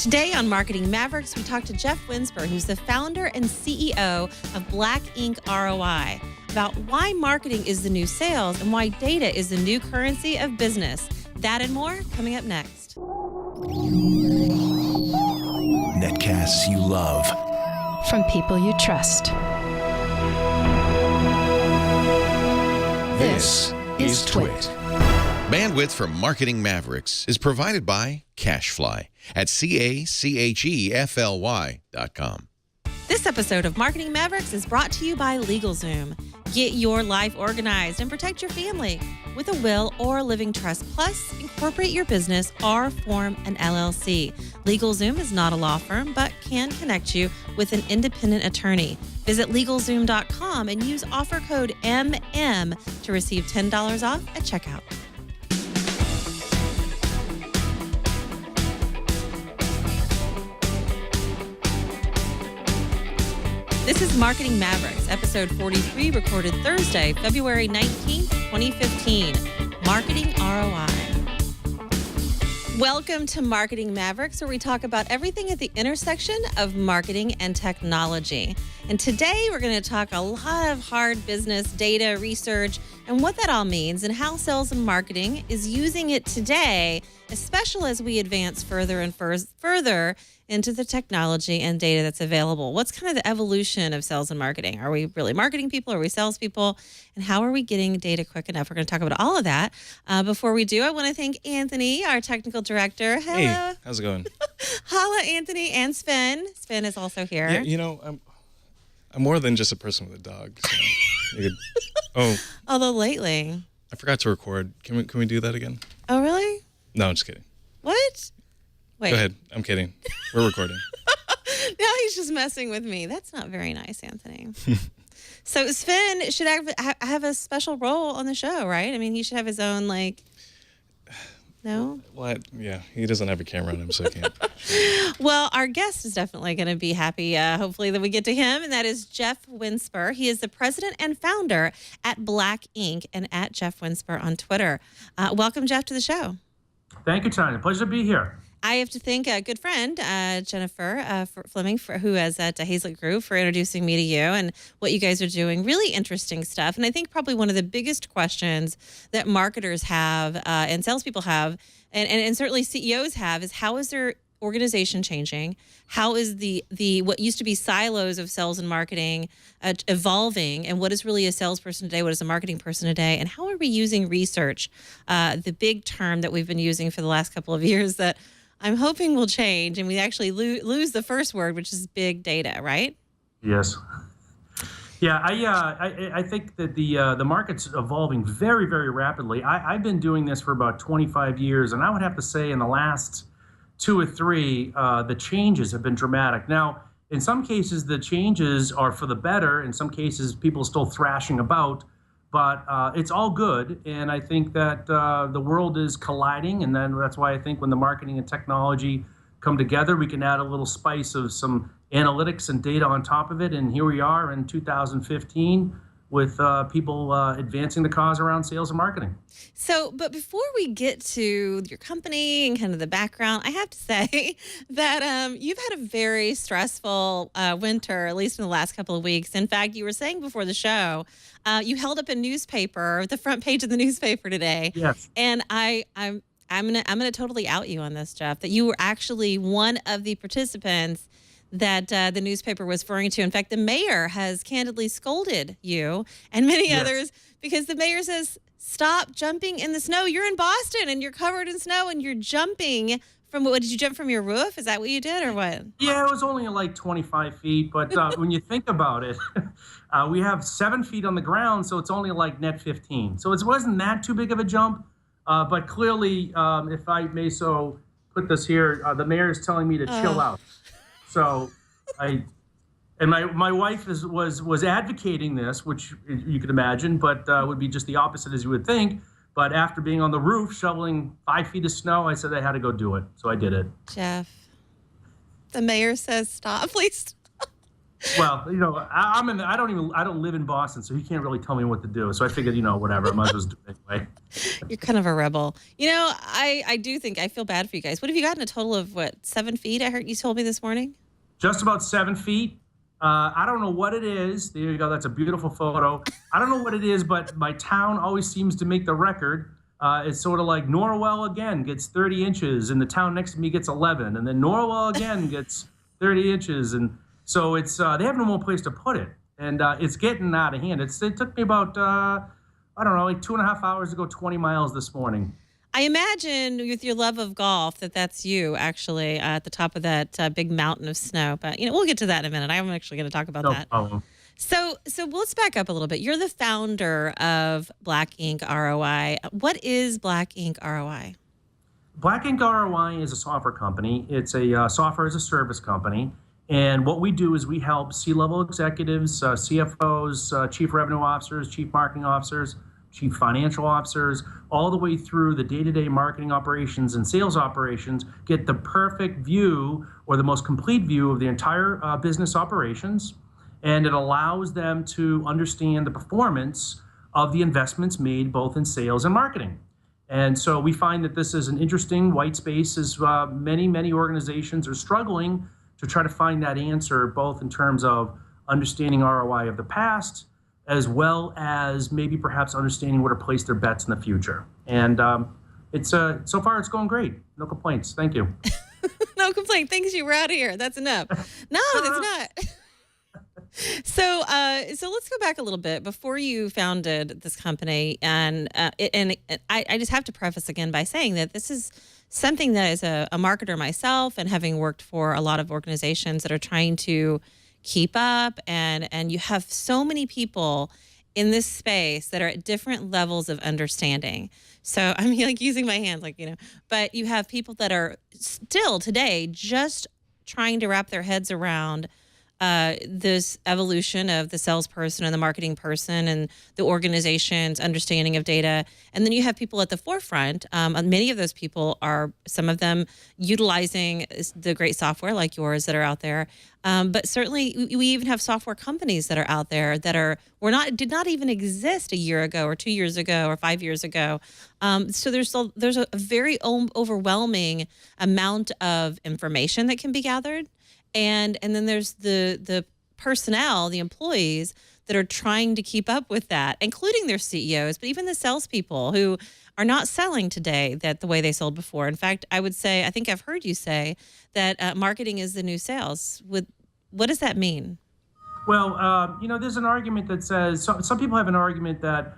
Today on Marketing Mavericks, we talk to Jeff Winsper, who's the founder and CEO of Black Ink ROI, about why marketing is the new sales and why data is the new currency of business. That and more coming up next. Netcasts you love. From people you trust. This is Twit. Bandwidth for Marketing Mavericks is provided by CashFly at CACHEFLY.com. This episode of Marketing Mavericks is brought to you by LegalZoom. Get your life organized and protect your family with a will or living trust. Plus, incorporate your business or form an LLC. LegalZoom is not a law firm, but can connect you with an independent attorney. Visit LegalZoom.com and use offer code MM to receive $10 off at checkout. This is Marketing Mavericks, episode 43, recorded Thursday, February 19th, 2015. Marketing ROI. Welcome to Marketing Mavericks, where we talk about everything at the intersection of marketing and technology. And today we're going to talk a lot of hard business data research and what that all means and how sales and marketing is using it today, especially as we advance further and further into the technology and data that's available. What's kind of the evolution of sales and marketing? Are we really marketing people? Are we salespeople? And how are we getting data quick enough? We're going to talk about all of that. Before we do, I want to thank Anthony, our technical director. Hello. Hey, how's it going? Holla, Anthony, and Sven. Sven is also here. Yeah, you know, I'm more than just a person with a dog. So you could, Although lately. I forgot to record. Can we do that again? Oh, really? No, I'm just kidding. What? Wait. Go ahead. I'm kidding. We're recording. Now he's just messing with me. That's not very nice, Anthony. So Sven should have a special role on the show, right? I mean, he should have his own, no? What? Yeah, he doesn't have a camera on him, so I can't. Well, our guest is definitely going to be happy, hopefully, that we get to him, and that is Jeff Winsper. He is the president and founder at Black Ink and at Jeff Winsper on Twitter. Welcome, Jeff, to the show. Thank you, Tonya. Pleasure to be here. I have to thank a good friend, Jennifer Fleming, who is at Hazlitt Group, for introducing me to you and what you guys are doing. Really interesting stuff. And I think probably one of the biggest questions that marketers have and salespeople have, and certainly CEOs have, is how is their organization changing? How is the what used to be silos of sales and marketing evolving? And what is really a salesperson today? What is a marketing person today? And how are we using research, the big term that we've been using for the last couple of years that I'm hoping will change, and we actually lose the first word, which is big data, right? Yes. Yeah, I think that the market's evolving very, very rapidly. I've been doing this for about 25 years, and I would have to say in the last 2 or 3, the changes have been dramatic. Now, in some cases, the changes are for the better. In some cases, people are still thrashing about. But it's all good, and I think that the world is colliding, and then that's why I think when the marketing and technology come together, we can add a little spice of some analytics and data on top of it, and here we are in 2015 with people advancing the cause around sales and marketing. So, but before we get to your company and kind of the background, I have to say that you've had a very stressful winter, at least in the last couple of weeks. In fact, you were saying before the show, you held up a newspaper, the front page of the newspaper today. Yes. And I'm gonna totally out you on this, Jeff, that you were actually one of the participants that the newspaper was referring to. In fact, the mayor has candidly scolded you and many others because the mayor says, stop jumping in the snow. You're in Boston and you're covered in snow and you're jumping from, what did you jump from your roof? Is that what you did or what? Yeah, it was only like 25 feet. But when you think about it, we have 7 feet on the ground, so it's only like net 15. So it wasn't that too big of a jump. But clearly, if I may so put this here, the mayor is telling me to chill out. So my wife was advocating this, which you could imagine, but would be just the opposite as you would think. But after being on the roof shoveling 5 feet of snow, I said I had to go do it. So I did it. Jeff, the mayor says stop, please stop. Well, I don't live in Boston, so he can't really tell me what to do. So I figured, whatever, I might as well just do it anyway. You're kind of a rebel. I do think I feel bad for you guys. What have you gotten a total of 7 feet? I heard you told me this morning. Just about 7 feet. I don't know what it is. There you go. That's a beautiful photo. I don't know what it is, but my town always seems to make the record. It's sort of like Norwell again gets 30 inches, and the town next to me gets 11, and then Norwell again gets 30 inches, and so it's they have no more place to put it, and it's getting out of hand. It took me about I don't know, like 2.5 hours to go 20 miles this morning. I imagine with your love of golf that's you actually at the top of that big mountain of snow. But we'll get to that in a minute. I'm actually going to talk about No that. problem. So let's back up a little bit. You're the founder of Black Ink ROI. What is Black Ink ROI? Black Ink ROI is a software company. It's a software as a service company. And what we do is we help C-level executives, CFOs, chief revenue officers, chief marketing officers, chief financial officers, all the way through the day-to-day marketing operations and sales operations, get the perfect view or the most complete view of the entire business operations. And it allows them to understand the performance of the investments made both in sales and marketing. And so we find that this is an interesting white space as many organizations are struggling to try to find that answer, both in terms of understanding ROI of the past, as well as maybe perhaps understanding where to place their bets in the future. And it's so far it's going great. No complaints. Thank you. No complaint. Thanks, you. We're out of here. That's enough. No, that's not. So let's go back a little bit before you founded this company, and I just have to preface again by saying that this is something that as a marketer myself, and having worked for a lot of organizations that are trying to keep up, and you have so many people in this space that are at different levels of understanding. So I'm like using my hands, but you have people that are still today just trying to wrap their heads around this evolution of the salesperson and the marketing person and the organization's understanding of data. And then you have people at the forefront. Many of those people are, some of them utilizing the great software like yours that are out there. But certainly we even have software companies that are out there that did not even exist a year ago or 2 years ago or 5 years ago. So there's a very overwhelming amount of information that can be gathered. And then there's the personnel, the employees that are trying to keep up with that, including their CEOs, but even the salespeople who are not selling today the way they sold before. In fact, I think I've heard you say that marketing is the new sales. What does that mean? Well, there's an argument that says some people have an argument that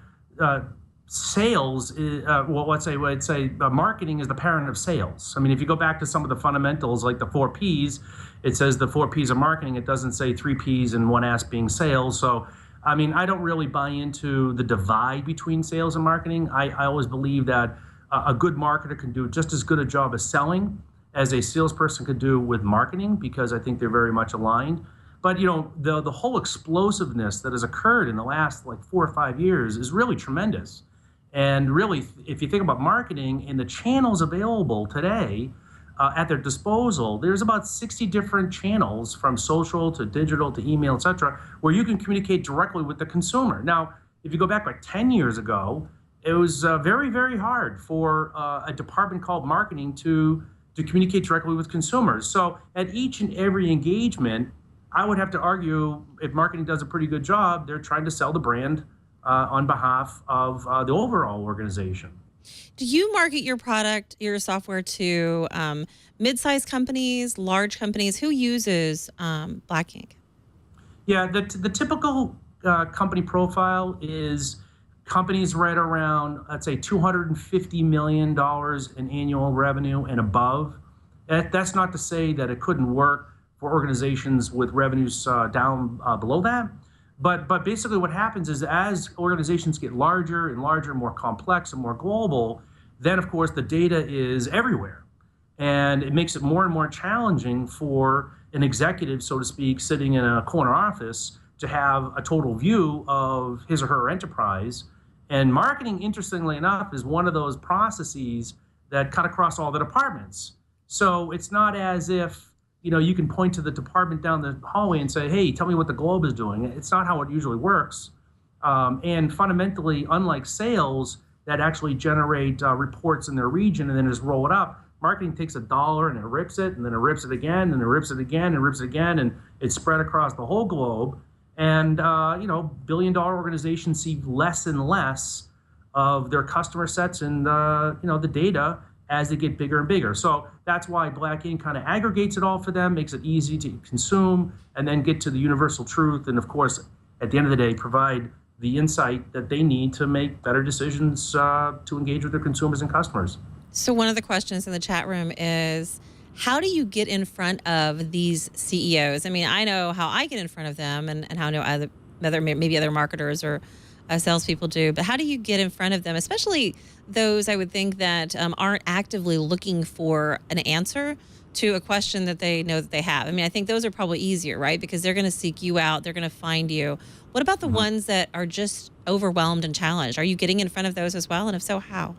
sales is, I'd say marketing is the parent of sales. I mean, if you go back to some of the fundamentals, like the 4 Ps, it says the 4 Ps of marketing. It doesn't say 3 Ps and 1 S being sales. So, I mean, I don't really buy into the divide between sales and marketing. I always believe that a good marketer can do just as good a job as selling as a salesperson could do with marketing, because I think they're very much aligned. But, the whole explosiveness that has occurred in the last 4 or 5 years is really tremendous. And really, if you think about marketing and the channels available today at their disposal, there's about 60 different channels, from social to digital to email, et cetera, where you can communicate directly with the consumer. Now, if you go back 10 years ago, it was very, very hard for a department called marketing to communicate directly with consumers. So at each and every engagement, I would have to argue, if marketing does a pretty good job, they're trying to sell the brand on behalf of the overall organization. Do you market your product, your software, to mid-sized companies, large companies? Who uses Black Ink? Yeah, the typical company profile is companies right around, let's say, $250 million in annual revenue and above. That's not to say that it couldn't work for organizations with revenues down below that. But basically what happens is, as organizations get larger and larger, more complex and more global, then of course the data is everywhere. And it makes it more and more challenging for an executive, so to speak, sitting in a corner office to have a total view of his or her enterprise. And marketing, interestingly enough, is one of those processes that cut across all the departments. So it's not as if you can point to the department down the hallway and say, hey, tell me what the globe is doing. It's not how it usually works. And fundamentally, unlike sales that actually generate reports in their region and then just roll it up, marketing takes $1 and it rips it, and then it rips it again, and it rips it again, and rips it again, and it's spread across the whole globe. And, billion-dollar organizations see less and less of their customer sets and, the data as they get bigger and bigger. So that's why Black Ink kind of aggregates it all for them, makes it easy to consume, and then get to the universal truth. And of course, at the end of the day, provide the insight that they need to make better decisions to engage with their consumers and customers. So one of the questions in the chat room is, how do you get in front of these CEOs? I mean, I know how I get in front of them, and how I know maybe other marketers or salespeople do, but how do you get in front of them, especially those, I would think, that aren't actively looking for an answer to a question that they know that they have? I mean, I think those are probably easier, right? Because they're going to seek you out. They're going to find you. What about the ones that are just overwhelmed and challenged? Are you getting in front of those as well? And if so, how?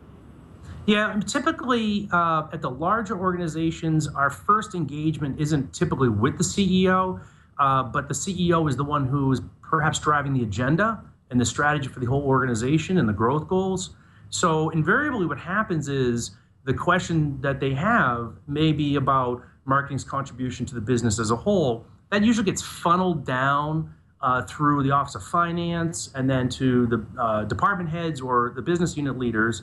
Yeah, typically at the larger organizations, our first engagement isn't typically with the CEO, but the CEO is the one who is perhaps driving the agenda and the strategy for the whole organization and the growth goals. So invariably what happens is the question that they have may be about marketing's contribution to the business as a whole. That usually gets funneled down through the Office of Finance and then to the department heads or the business unit leaders.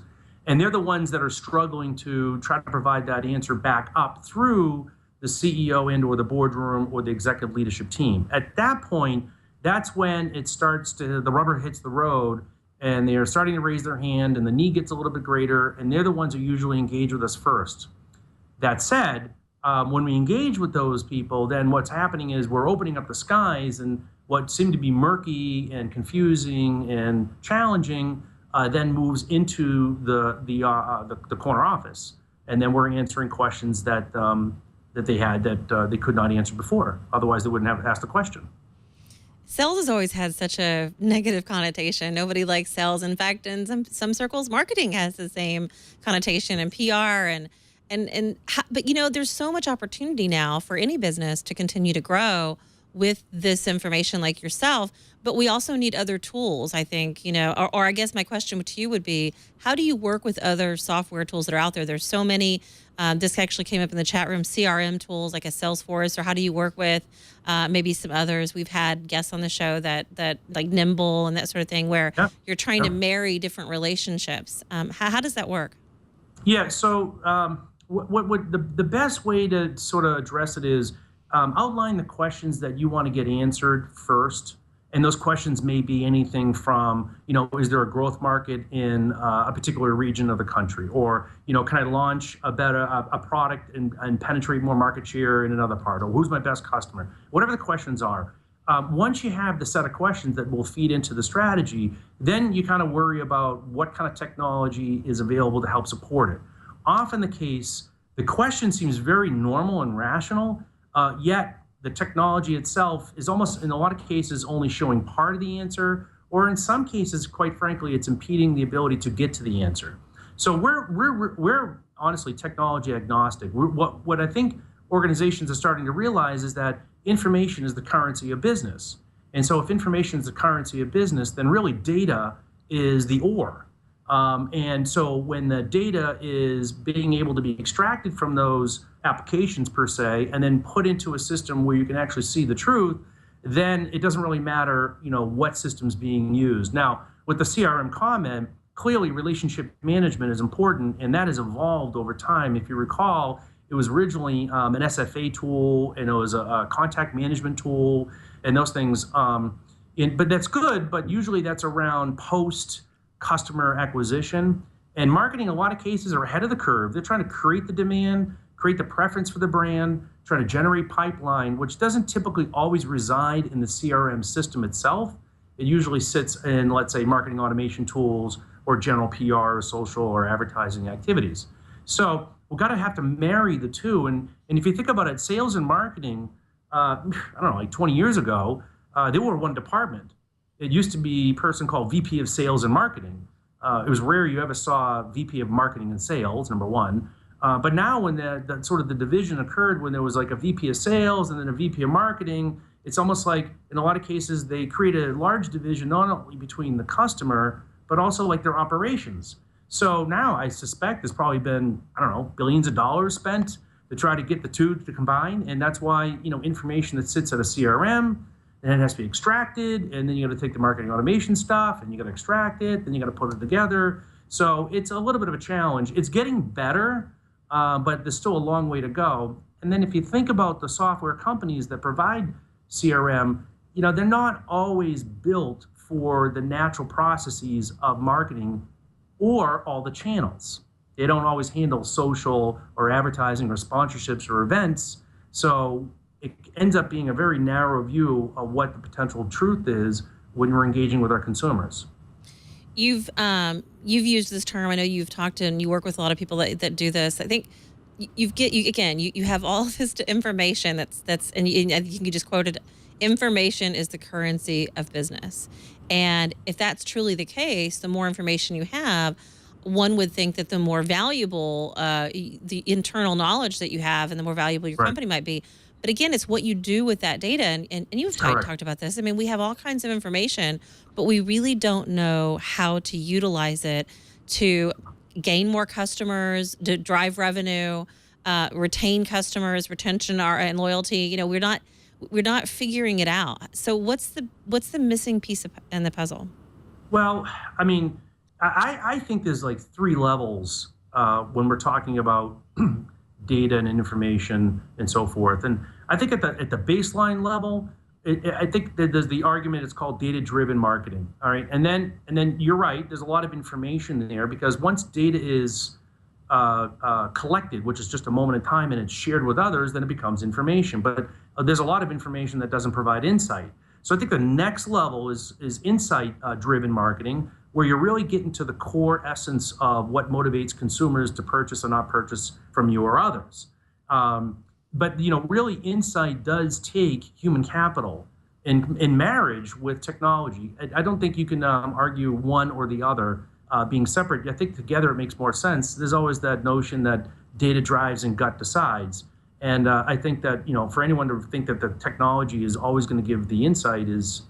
And they're the ones that are struggling to try to provide that answer back up through the CEO and or the boardroom or the executive leadership team. At that point, that's when it starts the rubber hits the road, and they're starting to raise their hand and the need gets a little bit greater, and they're the ones who usually engage with us first. That said, when we engage with those people, then what's happening is we're opening up the skies, and what seemed to be murky and confusing and challenging then moves into the corner office, and then we're answering questions that they had that they could not answer before. Otherwise, they wouldn't have asked the question. Sales has always had such a negative connotation. Nobody likes sales. In fact, in some circles, marketing has the same connotation, and PR but there's so much opportunity now for any business to continue to grow with this information like yourself, but we also need other tools, I think, or I guess my question to you would be, how do you work with other software tools that are out there? There's so many, this actually came up in the chat room, CRM tools like a Salesforce, or how do you work with maybe some others? We've had guests on the show that like Nimble and that sort of thing, where you're trying to marry different relationships. How does that work? Yeah, so what the best way to sort of address it is outline the questions that you want to get answered first. And those questions may be anything from, is there a growth market in a particular region of the country? Or, can I launch a product and penetrate more market share in another part? Or who's my best customer? Whatever the questions are. Once you have the set of questions that will feed into the strategy, then you kind of worry about what kind of technology is available to help support it. Often the case, the question seems very normal and rational, yet the technology itself is almost, in a lot of cases, only showing part of the answer, or in some cases, quite frankly, it's impeding the ability to get to the answer. So we're honestly technology agnostic. What I think organizations are starting to realize is that information is the currency of business. And so if information is the currency of business, then really data is the ore. And so when the data is being able to be extracted from those applications per se, and then put into a system where you can actually see the truth, then it doesn't really matter, what system's being used. Now, with the CRM comment, clearly relationship management is important, and that has evolved over time. If you recall, it was originally an SFA tool, and it was a contact management tool, and those things. But that's good, but usually that's around post-customer acquisition. And marketing, in a lot of cases, are ahead of the curve. They're trying to create the demand, create the preference for the brand, trying to generate pipeline, which doesn't typically always reside in the CRM system itself. It usually sits in, let's say, marketing automation tools or general PR or social or advertising activities. So we've got to have to marry the two. And if you think about it, sales and marketing, like 20 years ago, they were one department. It used to be a person called VP of Sales and Marketing. It was rare you ever saw VP of Marketing and Sales, number one. But now when the sort of the division occurred, when there was like a VP of sales and then a VP of marketing, it's almost like in a lot of cases they create a large division not only between the customer, but also like their operations. So now I suspect there's probably been, I don't know, billions of dollars spent to try to get the two to combine. And that's why, information that sits at a CRM, and it has to be extracted, and then you got to take the marketing automation stuff and you got to extract it, then you got to put it together. So it's a little bit of a challenge. It's getting better, but there's still a long way to go. And then if you think about the software companies that provide CRM, they're not always built for the natural processes of marketing or all the channels. They don't always handle social or advertising or sponsorships or events. So it ends up being a very narrow view of what the potential truth is when we're engaging with our consumers. You've used this term. I know you've talked and you work with a lot of people that do this. I think you have all of this information that's and I think you just quoted, information is the currency of business. And if that's truly the case, the more information you have, one would think that the more valuable the internal knowledge that you have and the more valuable your company might be. But again, it's what you do with that data. And you've talked about this. I mean, we have all kinds of information, but we really don't know how to utilize it to gain more customers, to drive revenue, retain customers, retention and loyalty. We're not figuring it out. So what's the missing piece in the puzzle? Well, I mean, I think there's like three levels when we're talking about data and information and so forth. And I think at the baseline level, I think that there's the argument. It's called data-driven marketing. All right, and then you're right. There's a lot of information there because once data is collected, which is just a moment in time, and it's shared with others, then it becomes information. But there's a lot of information that doesn't provide insight. So I think the next level is insight-driven marketing, where you're really getting to the core essence of what motivates consumers to purchase or not purchase from you or others. But really, insight does take human capital in marriage with technology. I don't think you can argue one or the other being separate. I think together it makes more sense. There's always that notion that data drives and gut decides. And I think that for anyone to think that the technology is always going to give the insight is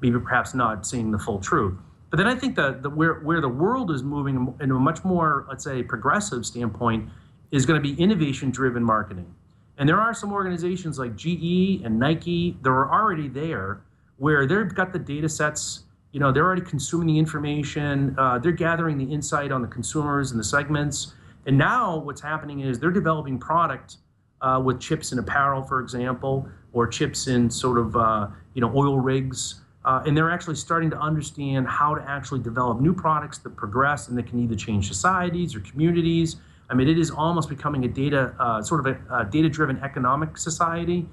maybe perhaps not seeing the full truth. But then I think that where the world is moving in a much more, let's say, progressive standpoint is going to be innovation-driven marketing. And there are some organizations like GE and Nike that are already there where they've got the data sets, they're already consuming the information, they're gathering the insight on the consumers and the segments. And now what's happening is they're developing product with chips in apparel, for example, or chips in sort of, oil rigs. And they're actually starting to understand how to actually develop new products that progress and that can either change societies or communities. I mean, it is almost becoming a data-driven economic society.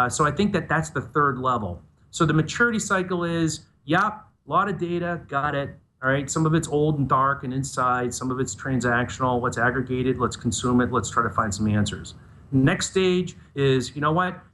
So I think that's the third level. So the maturity cycle is, a lot of data, got it. All right, some of it's old and dark and inside. Some of it's transactional. Let's aggregate it. Let's consume it. Let's try to find some answers. Next stage is,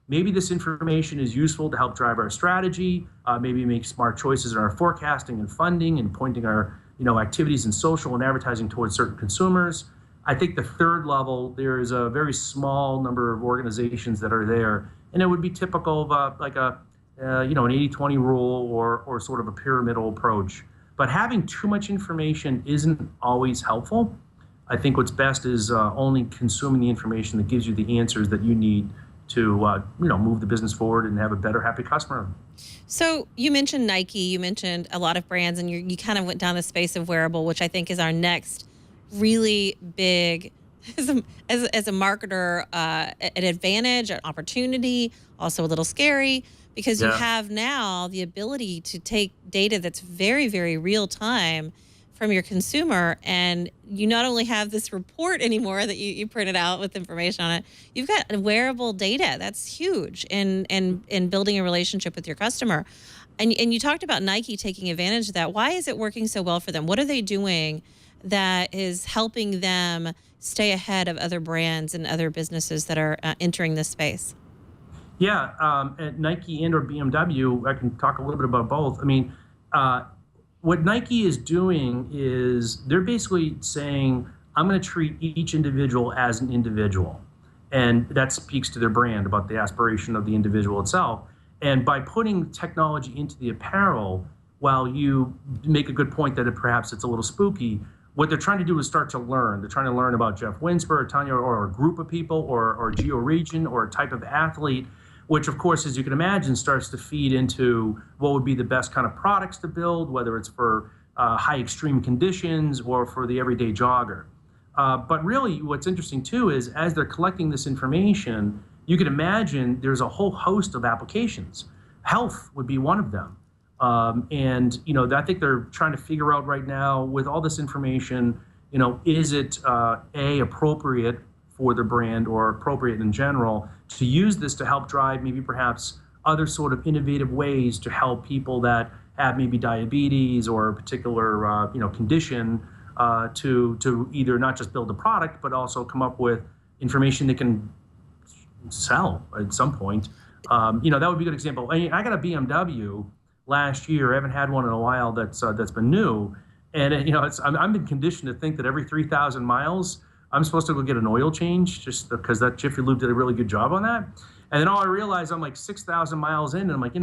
maybe this information is useful to help drive our strategy. Maybe make smart choices in our forecasting and funding and pointing our, activities in social and advertising towards certain consumers. I think the third level, there is a very small number of organizations that are there, and it would be typical of an 80-20 rule or sort of a pyramidal approach. But having too much information isn't always helpful. I think what's best is only consuming the information that gives you the answers that you need to move the business forward and have a better, happy customer. So you mentioned Nike, you mentioned a lot of brands, and you kind of went down the space of wearable, which I think is our next really big, as a marketer, an advantage, an opportunity, also a little scary, because you have now the ability to take data that's very, very real time from your consumer, and you not only have this report anymore that you printed out with information on it, you've got wearable data. That's huge in building a relationship with your customer. And you talked about Nike taking advantage of that. Why is it working so well for them? What are they doing that is helping them stay ahead of other brands and other businesses that are entering this space? Yeah, at Nike and or BMW, I can talk a little bit about both. I mean, what Nike is doing is they're basically saying, I'm going to treat each individual as an individual. And that speaks to their brand about the aspiration of the individual itself. And by putting technology into the apparel, while you make a good point that perhaps it's a little spooky, what they're trying to do is start to learn. They're trying to learn about Jeff Winsper or Tonya or a group of people or geo-region or a type of athlete, which, of course, as you can imagine, starts to feed into what would be the best kind of products to build, whether it's for high extreme conditions or for the everyday jogger. But really, what's interesting, too, is as they're collecting this information, you can imagine there's a whole host of applications. Health would be one of them. And, I think they're trying to figure out right now with all this information, is it appropriate for the brand or appropriate in general to use this to help drive maybe perhaps other sort of innovative ways to help people that have maybe diabetes or a particular, condition to either not just build a product, but also come up with information they can sell at some point. That would be a good example. I got a BMW last year. I haven't had one in a while that's been new, and I've been conditioned to think that every 3,000 miles I'm supposed to go get an oil change, just because that Jiffy Lube did a really good job on that. And then all I realized, I'm like 6,000 miles in, and I'm like,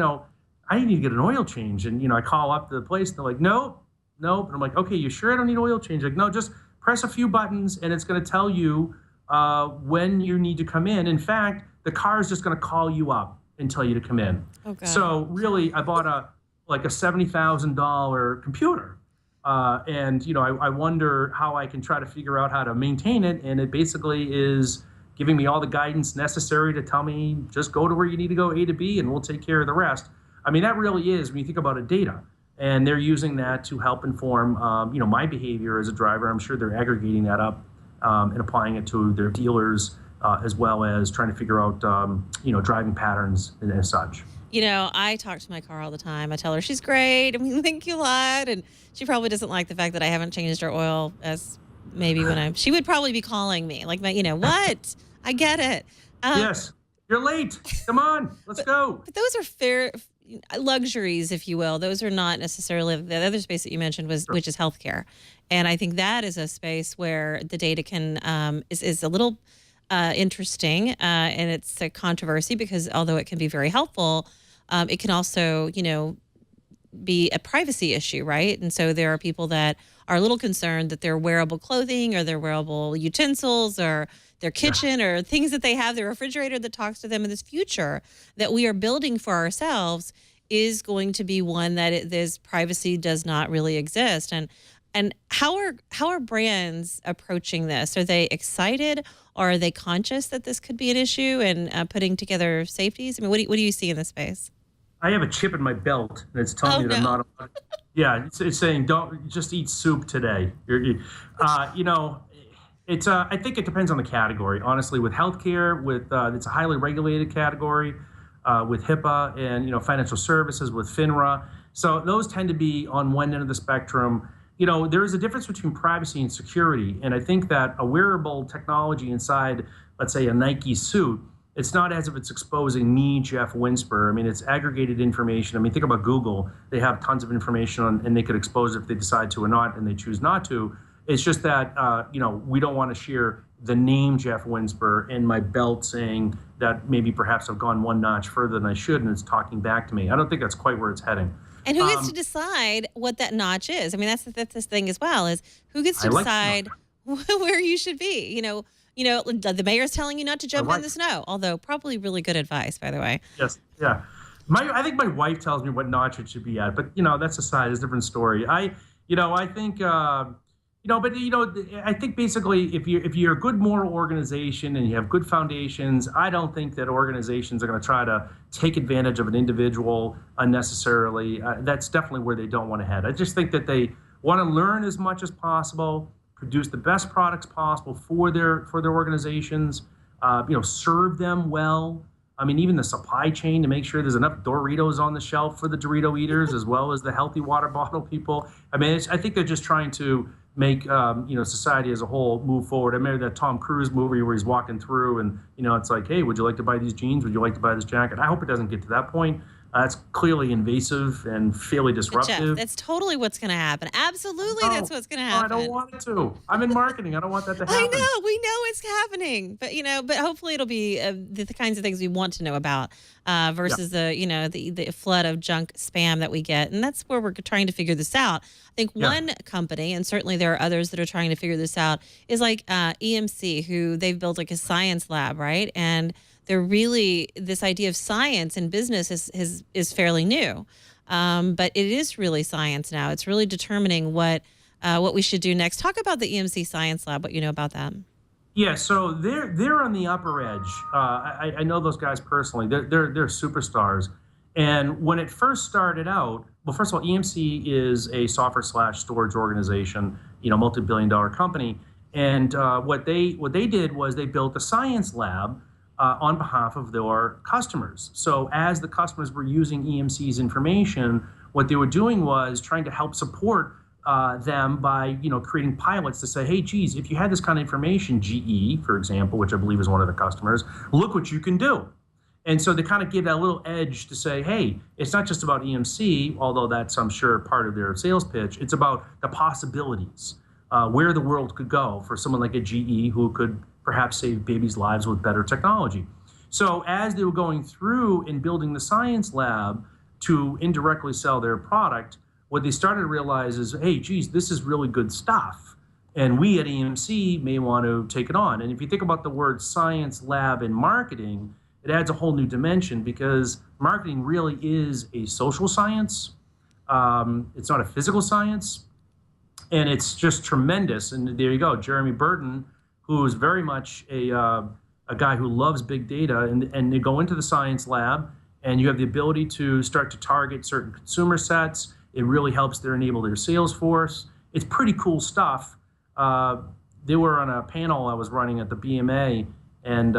I need to get an oil change. And I call up the place, and they're like, nope. And I'm like, okay, you sure I don't need oil change? Like, no, just press a few buttons, and it's going to tell you when you need to come in. In fact, the car is just going to call you up and tell you to come in. Oh, God. So really, I bought a $70,000 computer. And I wonder how I can try to figure out how to maintain it. And it basically is giving me all the guidance necessary to tell me, just go to where you need to go, A to B, and we'll take care of the rest. I mean, that really is, when you think about it, data. And they're using that to help inform, my behavior as a driver. I'm sure they're aggregating that up and applying it to their dealers, as well as trying to figure out, driving patterns and as such. I talk to my car all the time. I tell her she's great and we thank you a lot. And she probably doesn't like the fact that I haven't changed her oil as maybe she would probably be calling me like, what? I get it. Yes. You're late. Come on, let's go. But those are fair luxuries, if you will. Those are not necessarily the other space that you mentioned which is healthcare. And I think that is a space where the data can, is a little interesting. And it's a controversy because although it can be very helpful, it can also, be a privacy issue, right? And so there are people that are a little concerned that their wearable clothing or their wearable utensils or their kitchen or things that they have, their refrigerator that talks to them in this future that we are building for ourselves is going to be one that this privacy does not really exist. And how are brands approaching this? Are they excited or are they conscious that this could be an issue and putting together safeties? I mean, what do you see in this space? I have a chip in my belt, and it's telling me that I'm not allowed. Yeah, it's saying don't just eat soup today. I think it depends on the category. Honestly, with healthcare, it's a highly regulated category, with HIPAA and financial services with FINRA. So those tend to be on one end of the spectrum. There is a difference between privacy and security, and I think that a wearable technology inside, let's say, a Nike suit, it's not as if it's exposing me, Jeff Winsper. I mean, it's aggregated information. I mean, think about Google. They have tons of information and they could expose it if they decide to or not, and they choose not to. It's just that, we don't want to share the name Jeff Winsper in my belt saying that maybe perhaps I've gone one notch further than I should and it's talking back to me. I don't think that's quite where it's heading. And who gets to decide what that notch is? I mean, that's this thing as well, is who gets to decide where you should be? The mayor's telling you not to jump in the snow, although probably really good advice, by the way. Yes, yeah. I think my wife tells me what notch it should be at, but that's aside. It's a different story. I think I think basically if you're a good moral organization and you have good foundations, I don't think that organizations are going to try to take advantage of an individual unnecessarily. That's definitely where they don't want to head. I just think that they want to learn as much as possible, produce the best products possible for their organizations, serve them well. I mean, even the supply chain to make sure there's enough Doritos on the shelf for the Dorito eaters as well as the healthy water bottle people. I mean, I think they're just trying to make society as a whole move forward. I remember that Tom Cruise movie where he's walking through and it's like, hey, would you like to buy these jeans? Would you like to buy this jacket? I hope it doesn't get to that point. That's clearly invasive and fairly But Jeff, disruptive. that's totally what's going to happen. Absolutely, that's what's going to I don't happen. want it to. I'm in marketing. I don't want that to I happen. know, we know it's happening, but but hopefully it'll be the kinds of things we want to know about versus the flood of junk spam that we get, and that's where we're trying to figure this out. I think one company, and certainly there are others that are trying to figure this out, is like EMC, who they've built like a science lab, right? And they're really, this idea of science in business is fairly new, but it is really science now. It's really determining what we should do next. Talk about the EMC Science Lab, what you know about them. Yeah, so they're on the upper edge. I know those guys personally. They're superstars. And when it first started out, well, first of all, EMC is a software/storage organization, multi-billion-dollar company. And what they did was they built a science lab on behalf of their customers. So as the customers were using EMC's information, what they were doing was trying to help support them by creating pilots to say, hey, geez, if you had this kind of information, GE, for example, which I believe is one of the customers, look what you can do. And so they kind of give that little edge to say, hey, it's not just about EMC, although that's, I'm sure, part of their sales pitch. It's about the possibilities, where the world could go for someone like a GE who could perhaps save babies' lives with better technology. So as they were going through and building the science lab to indirectly sell their product, what they started to realize is, hey, geez, this is really good stuff. And we at EMC may want to take it on. And if you think about the word science lab in marketing, it adds a whole new dimension because marketing really is a social science. It's not a physical science. And it's just tremendous. And there you go, Jeremy Burton, who is very much a guy who loves big data, and they go into the science lab, and you have the ability to start to target certain consumer sets. It really helps enable their sales force. It's pretty cool stuff. They were on a panel I was running at the BMA, and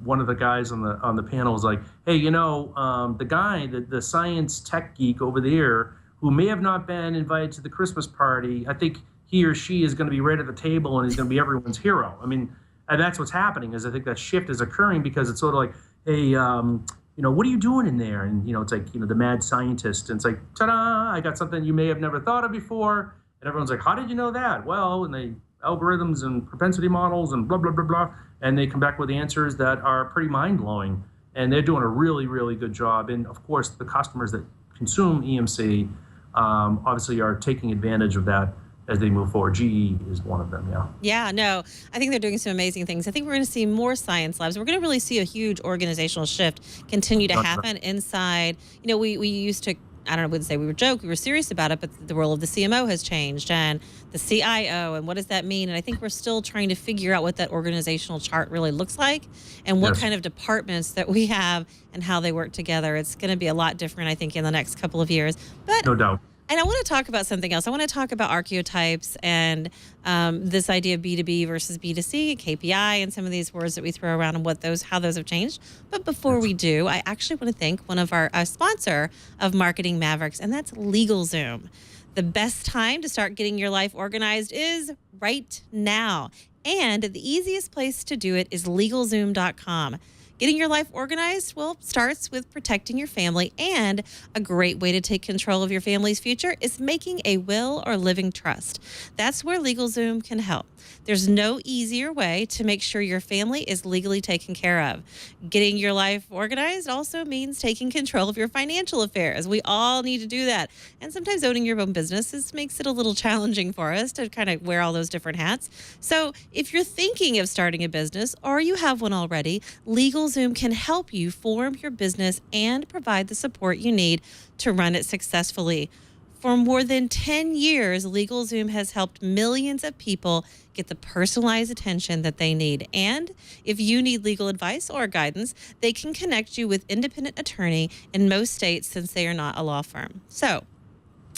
one of the guys on the panel was like, hey, the guy, the science tech geek over there, who may have not been invited to the Christmas party, I think he or she is going to be right at the table and he's going to be everyone's hero. I mean, and that's what's happening, is I think that shift is occurring because it's sort of like, hey, what are you doing in there? And, it's like, the mad scientist. And it's like, ta-da, I got something you may have never thought of before. And everyone's like, how did you know that? Well, and they algorithms and propensity models and blah, blah, blah, blah. And they come back with answers that are pretty mind-blowing. And they're doing a really, really good job. And, of course, the customers that consume EMC obviously are taking advantage of that as they move forward. GE is one of them, yeah. Yeah, no, I think they're doing some amazing things. I think we're going to see more science labs. We're going to really see a huge organizational shift continue to happen inside. We used to, I wouldn't say we were serious about it, but the role of the CMO has changed, and the CIO, and what does that mean? And I think we're still trying to figure out what that organizational chart really looks like and what kind of departments that we have and how they work together. It's going to be a lot different, I think, in the next couple of years. But no doubt. And I want to talk about something else. I want to talk about archetypes and this idea of B2B versus B2C, KPI, and some of these words that we throw around and how those have changed. But before we do, I actually want to thank one of our sponsor of Marketing Mavericks, and that's LegalZoom. The best time to start getting your life organized is right now. And the easiest place to do it is LegalZoom.com. Getting your life organized, starts with protecting your family, and a great way to take control of your family's future is making a will or living trust. That's where LegalZoom can help. There's no easier way to make sure your family is legally taken care of. Getting your life organized also means taking control of your financial affairs. We all need to do that. And sometimes owning your own business makes it a little challenging for us to kind of wear all those different hats. So if you're thinking of starting a business or you have one already, LegalZoom can help you form your business and provide the support you need to run it successfully. For more than 10 years, LegalZoom has helped millions of people get the personalized attention that they need. And if you need legal advice or guidance, they can connect you with independent attorney in most states since they are not a law firm. So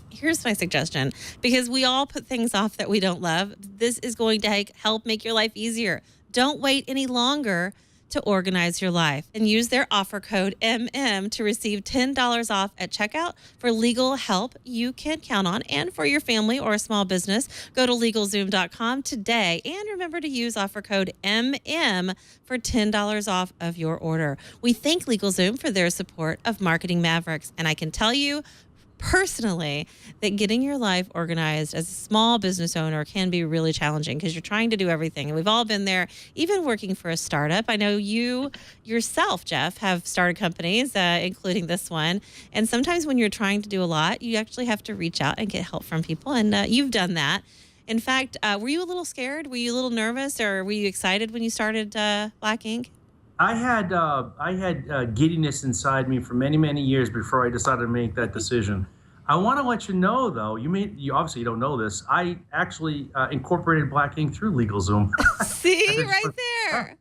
here's my suggestion, because we all put things off that we don't love. This is going to help make your life easier. Don't wait any longer to organize your life. And use their offer code MM to receive $10 off at checkout for legal help you can count on, and for your family or a small business. Go to LegalZoom.com today and remember to use offer code MM for $10 off of your order. We thank LegalZoom for their support of Marketing Mavericks, and I can tell you personally that getting your life organized as a small business owner can be really challenging because you're trying to do everything. And we've all been there, even working for a startup. I know you yourself, Jeff, have started companies, including this one. And sometimes when you're trying to do a lot, you actually have to reach out and get help from people. And you've done that. In fact, were you a little scared? Were you a little nervous, or were you excited when you started Black Ink? I had giddiness inside me for many, many years before I decided to make that decision. I want to let you know, though, you obviously you don't know this. I actually incorporated Black Ink through LegalZoom. See, right there.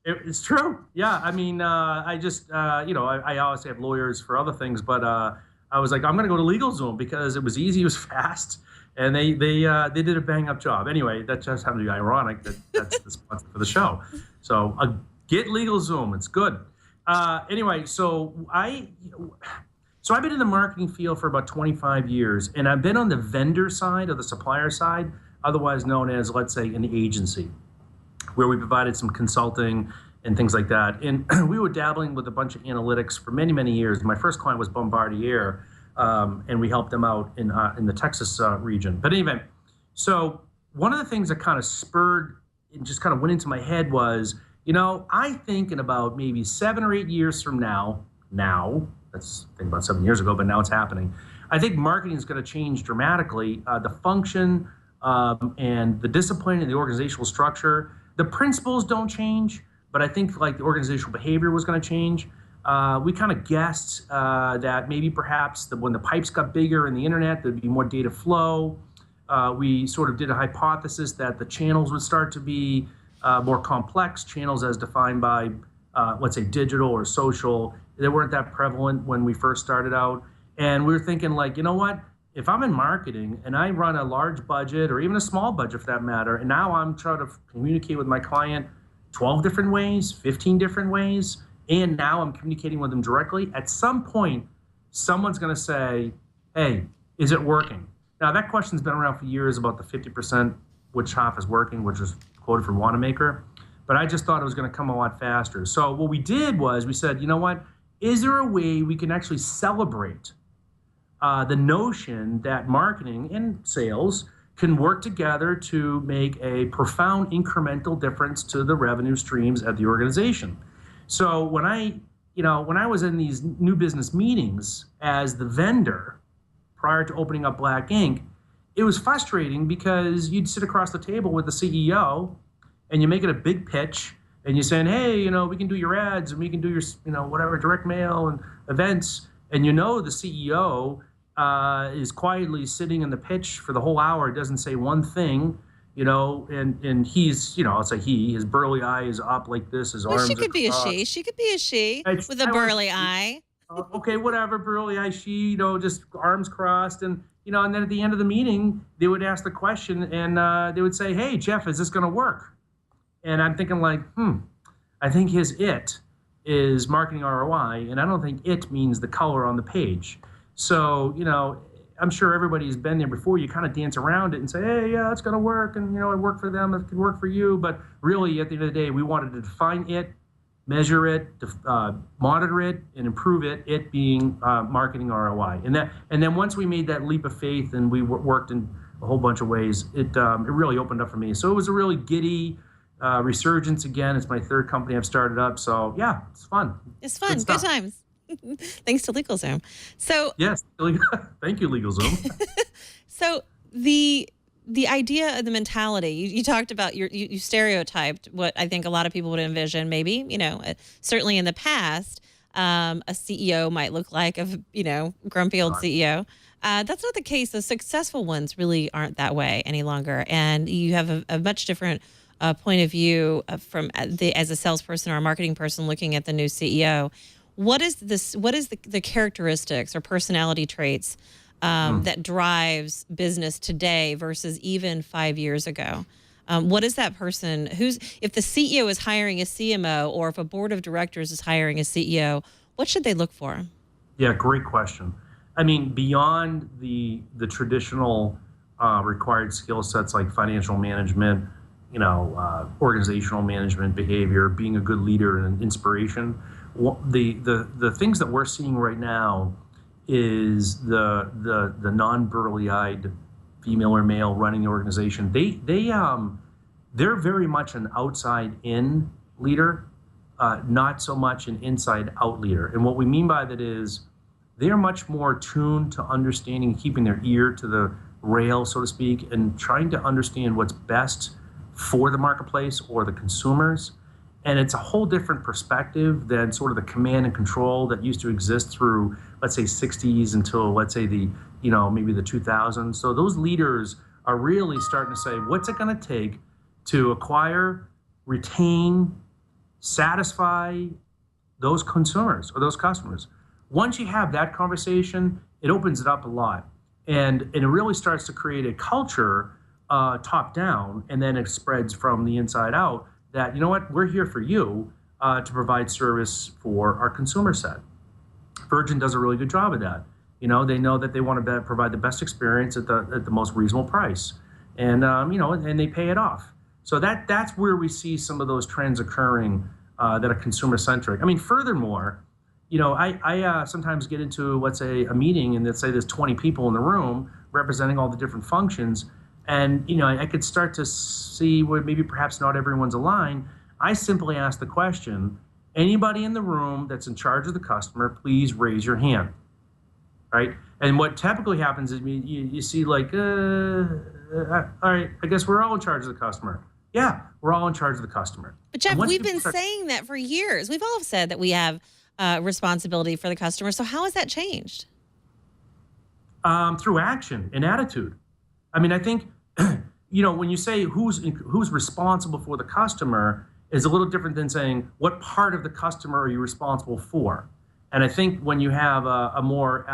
It's true. Yeah, I mean, I just, I always have lawyers for other things, but I was like, I'm going to go to LegalZoom because it was easy, it was fast, and they did a bang-up job. Anyway, that just happened to be ironic that that's the sponsor for the show. So get LegalZoom. It's good. Anyway, so I've been in the marketing field for about 25 years, and I've been on the vendor side or the supplier side, otherwise known as, let's say, an agency, where we provided some consulting and things like that. And we were dabbling with a bunch of analytics for many, many years. My first client was Bombardier, and we helped them out in the Texas region. But anyway, so one of the things that kind of spurred and just kind of went into my head was, I think in about maybe 7 or 8 years from now, that's I think about 7 years ago, but now it's happening. I think marketing is going to change dramatically. The function and the discipline and the organizational structure, the principles don't change, but I think like the organizational behavior was going to change. We kind of guessed that maybe perhaps when the pipes got bigger in the internet, there'd be more data flow. We sort of did a hypothesis that the channels would start to be more complex, channels as defined by, let's say, digital or social. They weren't that prevalent when we first started out. And we were thinking, like, you know what? If I'm in marketing and I run a large budget or even a small budget for that matter, and now I'm trying to communicate with my client 12 different ways, 15 different ways, and now I'm communicating with them directly, at some point, someone's going to say, hey, is it working? Now, that question's been around for years about the 50% which half is working, which is quoted from Wanamaker. But I just thought it was going to come a lot faster. So what we did was we said, you know what? Is there a way we can actually celebrate the notion that marketing and sales can work together to make a profound incremental difference to the revenue streams at the organization? So when I was in these new business meetings as the vendor prior to opening up Black Ink, it was frustrating because you'd sit across the table with the CEO and you're making a big pitch and you're saying, hey, we can do your ads and we can do your, whatever, direct mail and events. And the CEO is quietly sitting in the pitch for the whole hour, doesn't say one thing, and he's, I'll say his burly eye is up like this, his arms she could are be crossed. a she. She could be a she with a burly eye. Okay, whatever, burly eye, she, just arms crossed. And, and then at the end of the meeting, they would ask the question and they would say, hey, Jeff, is this going to work? And I'm thinking like, I think his it is marketing ROI, and I don't think it means the color on the page. So, I'm sure everybody's been there before. You kind of dance around it and say, hey, yeah, it's going to work. And, it worked for them. It could work for you. But really, at the end of the day, we wanted to define it, measure it, monitor it, and improve it, it being marketing ROI. And then once we made that leap of faith and we worked in a whole bunch of ways, it really opened up for me. So it was a really giddy resurgence again. It's my third company I've started up. So yeah, it's fun. It's fun. Good times. Thanks to LegalZoom. So yes, thank you, LegalZoom. So the idea of the mentality, you talked about you stereotyped what I think a lot of people would envision. Maybe certainly in the past, a CEO might look like a grumpy old CEO. That's not the case. The successful ones really aren't that way any longer, and you have a much different point of view from as a salesperson or a marketing person looking at the new CEO. What is the characteristics or personality traits that drives business today versus even 5 years ago? What is that person if the CEO is hiring a CMO or if a board of directors is hiring a CEO, what should they look for? Yeah, great question. I mean, beyond the traditional required skill sets like financial management, organizational management, behavior, being a good leader and inspiration, the things that we're seeing right now is the non-burly-eyed female or male running the organization. They're very much an outside-in leader, not so much an inside-out leader. And what we mean by that is they are much more tuned to understanding, keeping their ear to the rail, so to speak, and trying to understand what's best for the marketplace or the consumers. And it's a whole different perspective than sort of the command and control that used to exist through, let's say, 60s until, let's say, maybe the 2000s. So those leaders are really starting to say, what's it going to take to acquire, retain, satisfy those consumers or those customers? Once you have that conversation, it opens it up a lot. And it really starts to create a culture top down, and then it spreads from the inside out that, you know what, we're here for you to provide service for our consumer set. Virgin does a really good job of that. They know that they want to provide the best experience at the most reasonable price, and and they pay it off. So that's where we see some of those trends occurring that are consumer centric. I mean, furthermore, I sometimes get into, let's say, a meeting, and let's say there's 20 people in the room representing all the different functions. And, I could start to see where maybe perhaps not everyone's aligned. I simply ask the question, anybody in the room that's in charge of the customer, please raise your hand, right? And what typically happens is you see like, all right, I guess we're all in charge of the customer. Yeah, we're all in charge of the customer. But Jeff, we've been saying that for years. We've all said that we have responsibility for the customer. So how has that changed? Through action and attitude. I mean, I think, when you say who's responsible for the customer is a little different than saying what part of the customer are you responsible for. And I think when you have a more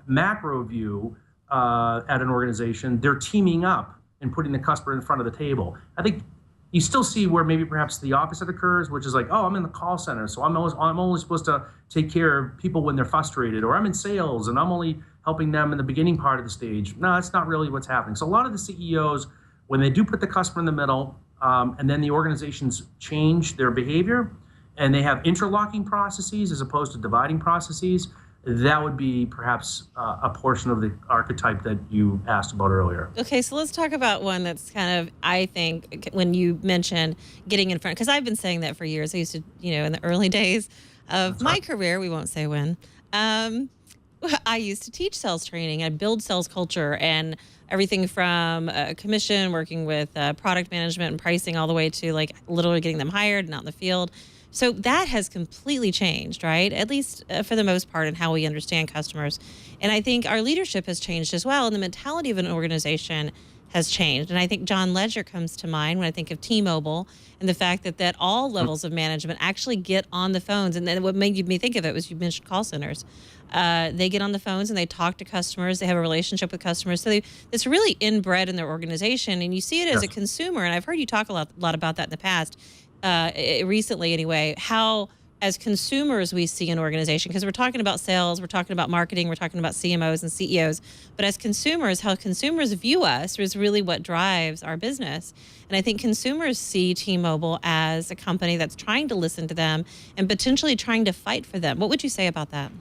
macro view at an organization, they're teaming up and putting the customer in front of the table. I think you still see where maybe perhaps the opposite occurs, which is like, oh, I'm in the call center, so I'm only supposed to take care of people when they're frustrated, or I'm in sales and I'm only helping them in the beginning part of the stage. No, that's not really what's happening. So a lot of the CEOs, when they do put the customer in the middle, and then the organizations change their behavior, and they have interlocking processes as opposed to dividing processes, that would be perhaps a portion of the archetype that you asked about earlier. Okay, so let's talk about one that's kind of, I think, when you mention getting in front, because I've been saying that for years. I used to, in the early days of my career, we won't say when, I used to teach sales training and build sales culture and everything from commission, working with product management and pricing, all the way to like literally getting them hired and out in the field. So that has completely changed, right? At least for the most part in how we understand customers. And I think our leadership has changed as well. And the mentality of an organization has changed. And I think John Ledger comes to mind when I think of T-Mobile and the fact that all levels of management actually get on the phones. And then what made me think of it was you mentioned call centers. They get on the phones and they talk to customers. They have a relationship with customers. So it's really inbred in their organization. And you see it as a consumer. And I've heard you talk a lot about that in the past. Recently anyway, how as consumers we see an organization, because we're talking about sales, we're talking about marketing, we're talking about CMOs and CEOs, but as consumers, how consumers view us is really what drives our business. And I think consumers see T-Mobile as a company that's trying to listen to them and potentially trying to fight for them. What would you say about that?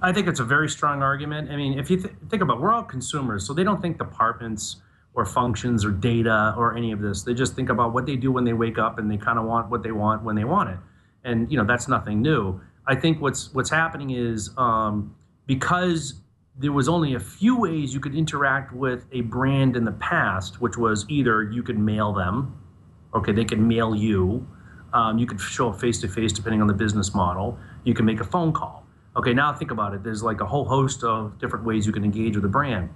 I think it's a very strong argument. I mean, if you think about it, we're all consumers, so they don't think departments or functions or data or any of this. They just think about what they do when they wake up, and they kind of want what they want when they want it. And that's nothing new. I think what's happening is because there was only a few ways you could interact with a brand in the past, which was either you could mail them, okay, they could mail you, you could show up face to face depending on the business model, you can make a phone call. Okay, now think about it. There's like a whole host of different ways you can engage with a brand.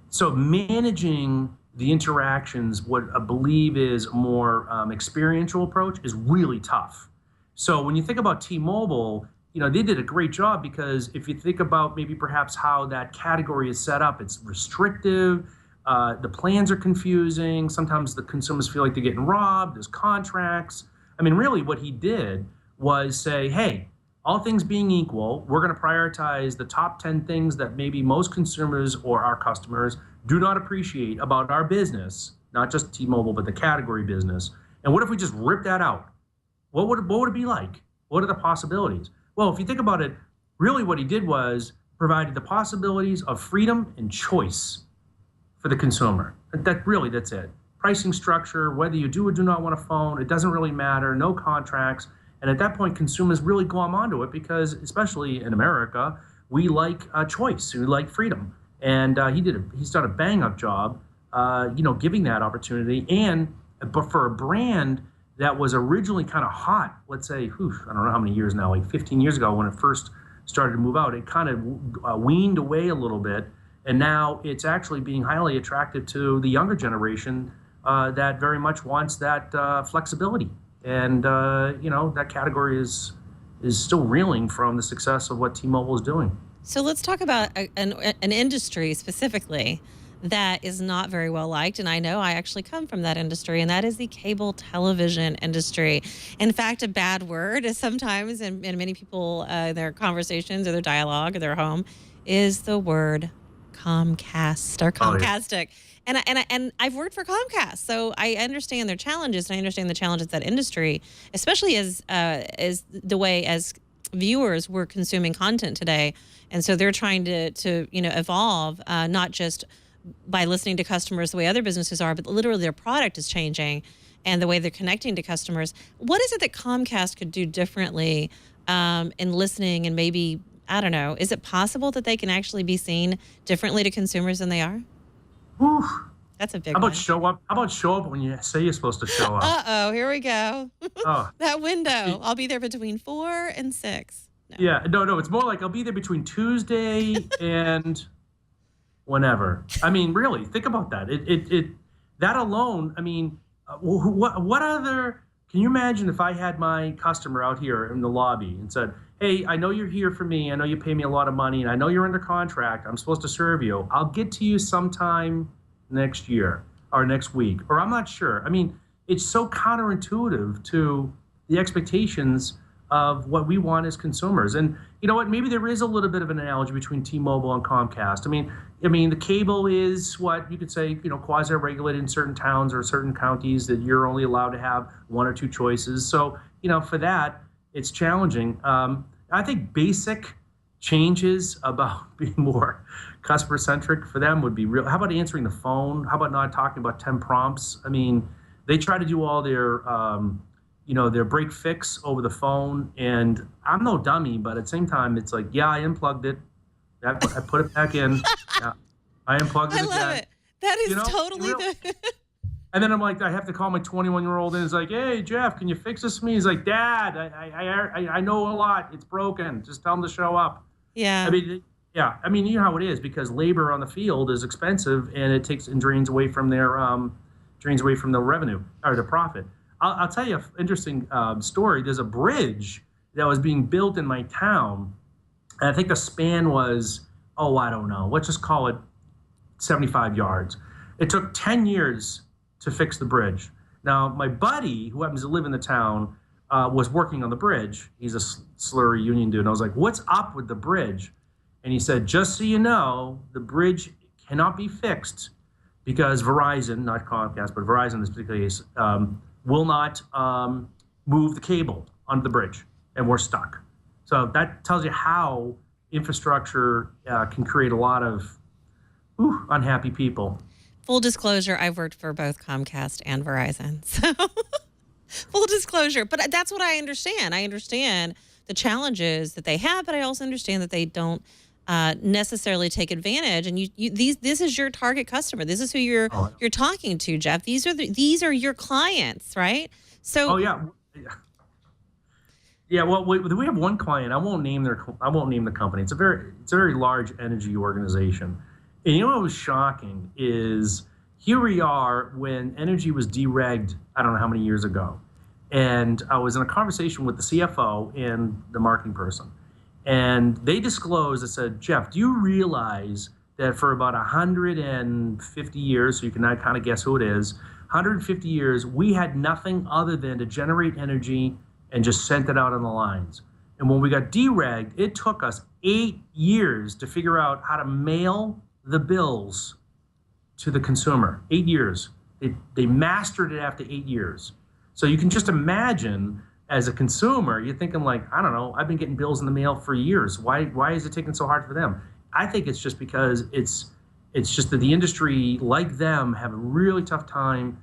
So managing the interactions, what I believe is a more experiential approach, is really tough. So when you think about T-Mobile, they did a great job, because if you think about maybe perhaps how that category is set up, it's restrictive. The plans are confusing. Sometimes the consumers feel like they're getting robbed. There's contracts. I mean, really what he did was say, hey, all things being equal, we're going to prioritize the top 10 things that maybe most consumers or our customers do not appreciate about our business, not just T-Mobile, but the category business. And what if we just rip that out? What would it be like? What are the possibilities? Well, if you think about it, really what he did was provided the possibilities of freedom and choice for the consumer. That's it. Pricing structure, whether you do or do not want a phone, it doesn't really matter, no contracts. And at that point, consumers really glom onto it because, especially in America, we like choice, we like freedom. And he's done a bang-up job, giving that opportunity. But for a brand that was originally kind of hot, let's say, I don't know how many years now, like 15 years ago when it first started to move out, it kind of weaned away a little bit. And now it's actually being highly attractive to the younger generation that very much wants that flexibility. And, that category is still reeling from the success of what T-Mobile is doing. So let's talk about an industry specifically that is not very well liked. And I know I actually come from that industry, and that is the cable television industry. In fact, a bad word is sometimes in many people, their conversations or their dialogue or their home is the word Comcast or Comcastic. Oh, yeah. And I've worked for Comcast, so I understand their challenges, and I understand the challenges of that industry, especially as the way as viewers were consuming content today. And so they're trying to evolve, not just by listening to customers the way other businesses are, but literally their product is changing and the way they're connecting to customers. What is it that Comcast could do differently in listening, and maybe, I don't know, is it possible that they can actually be seen differently to consumers than they are? Whew. That's a big one. Show up? How about show up when you say you're supposed to show up? Uh-oh, here we go. Oh. That window. I'll be there between 4 and 6. No. Yeah, no, it's more like I'll be there between Tuesday and whenever. I mean, really, think about that. That alone, I mean, what other, can you imagine if I had my customer out here in the lobby and said, hey, I know you're here for me. I know you pay me a lot of money, and I know you're under contract. I'm supposed to serve you. I'll get to you sometime next year or next week, or I'm not sure. I mean, it's so counterintuitive to the expectations of what we want as consumers. And you know what? Maybe there is a little bit of an analogy between T-Mobile and Comcast. I mean, the cable is what you could say, quasi-regulated in certain towns or certain counties that you're only allowed to have one or two choices. So, for that, it's challenging. I think basic changes about being more customer-centric for them would be real. How about answering the phone? How about not talking about 10 prompts? I mean, they try to do all their their break fix over the phone, and I'm no dummy, but at the same time, it's like, yeah, I unplugged it. I put it back in. Yeah, I unplugged it again. I love it. That is totally the... And then I'm like, I have to call my 21-year-old, and it's like, hey, Jeff, can you fix this for me? He's like, Dad, I know a lot. It's broken. Just tell him to show up. Yeah. I mean, you know how it is, because labor on the field is expensive, and it takes and drains away from the revenue or the profit. I'll tell you an interesting story. There's a bridge that was being built in my town, and I think the span was, I don't know, let's just call it 75 yards. It took 10 years to fix the bridge. Now, my buddy, who happens to live in the town, was working on the bridge. He's a slurry union dude. And I was like, what's up with the bridge? And he said, just so you know, the bridge cannot be fixed because Verizon, not Comcast, but Verizon in this particular case, will not move the cable onto the bridge, and we're stuck. So that tells you how infrastructure can create a lot of unhappy people. Full disclosure, I've worked for both Comcast and Verizon. So full disclosure, but that's what I understand. I understand the challenges that they have, but I also understand that they don't necessarily take advantage. And this is your target customer. This is who you're talking to, Jeff. These are your clients, right? So yeah. Well, we have one client. I won't name the company. It's a very large energy organization. And you know what was shocking is here we are when energy was deregged, I don't know how many years ago. And I was in a conversation with the CFO and the marketing person. And they disclosed, they said, Jeff, do you realize that for about 150 years, so you can now kind of guess who it is, 150 years, we had nothing other than to generate energy and just sent it out on the lines. And when we got deregged, it took us 8 years to figure out how to mail the bills to the consumer. 8 years. They mastered it after 8 years. So you can just imagine, as a consumer, you're thinking like, I don't know, I've been getting bills in the mail for years. Why is it taking so hard for them? I think it's just because it's just that the industry, like them, have a really tough time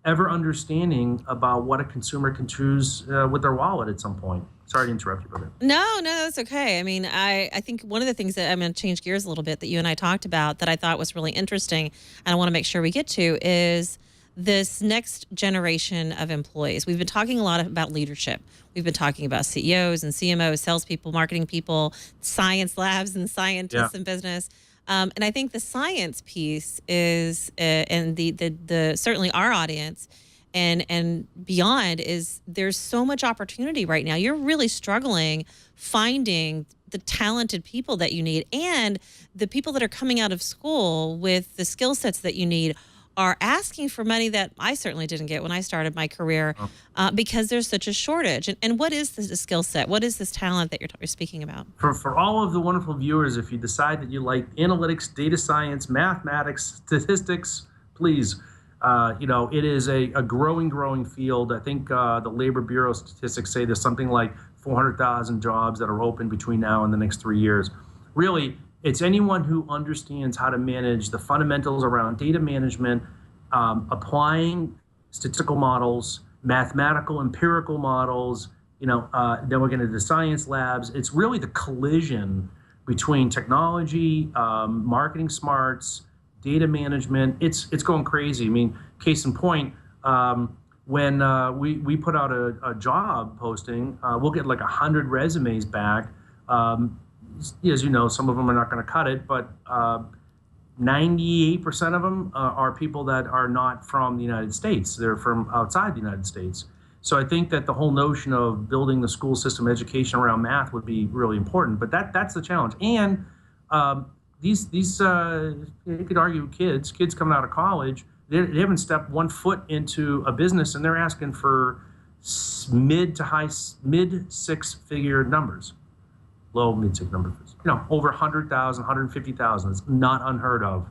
ever understanding about what a consumer can choose with their wallet at some point. Sorry to interrupt you, brother. No, that's okay. I mean, I think one of the things that I'm going to change gears a little bit that you and I talked about that I thought was really interesting, and I want to make sure we get to, is this next generation of employees. We've been talking a lot about leadership. We've been talking about CEOs and CMOs, salespeople, marketing people, science labs and scientists in business. And I think the science piece is, and the certainly our audience and beyond, is there's so much opportunity right now. You're really struggling finding the talented people that you need, and the people that are coming out of school with the skill sets that you need are asking for money that I certainly didn't get when I started my career because there's such a shortage. And what is this skill set? What is this talent that you're speaking about? For all of the wonderful viewers, if you decide that you like analytics, data science, mathematics, statistics, please, it is a growing field. I think the Labor Bureau statistics say there's something like 400,000 jobs that are open between now and the next 3 years. Really, it's anyone who understands how to manage the fundamentals around data management, applying statistical models, mathematical, empirical models. Then we're getting into the science labs. It's really the collision between technology, marketing smarts, data management. It's going crazy. I mean, case in point, when we put out a job posting, we'll get like 100 resumes back. As you know, some of them are not going to cut it, but 98% of them are people that are not from the United States. They're from outside the United States. So I think that the whole notion of building the school system education around math would be really important. But that's the challenge. And these you could argue kids coming out of college, they haven't stepped 1 foot into a business, and they're asking for mid 6-figure numbers. Low, mid-six numbers, over 100,000, 150,000. It's not unheard of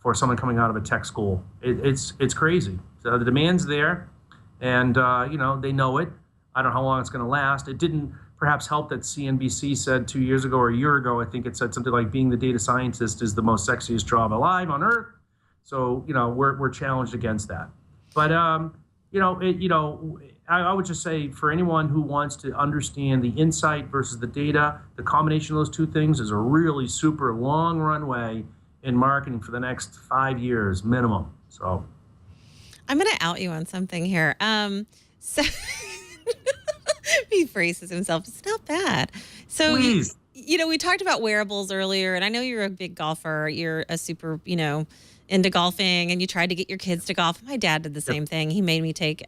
for someone coming out of a tech school. It's crazy. So the demand's there, and they know it. I don't know how long it's going to last. It didn't perhaps help that CNBC said 2 years ago or a year ago, I think it said something like being the data scientist is the most sexiest job alive on earth. So we're challenged against that. But I would just say for anyone who wants to understand the insight versus the data, the combination of those two things is a really super long runway in marketing for the next 5 years minimum. So I'm going to out you on something here. So he phrases himself. It's not bad. So, please. We talked about wearables earlier, and I know you're a big golfer. You're a super, into golfing, and you tried to get your kids to golf. My dad did the same thing. He made me take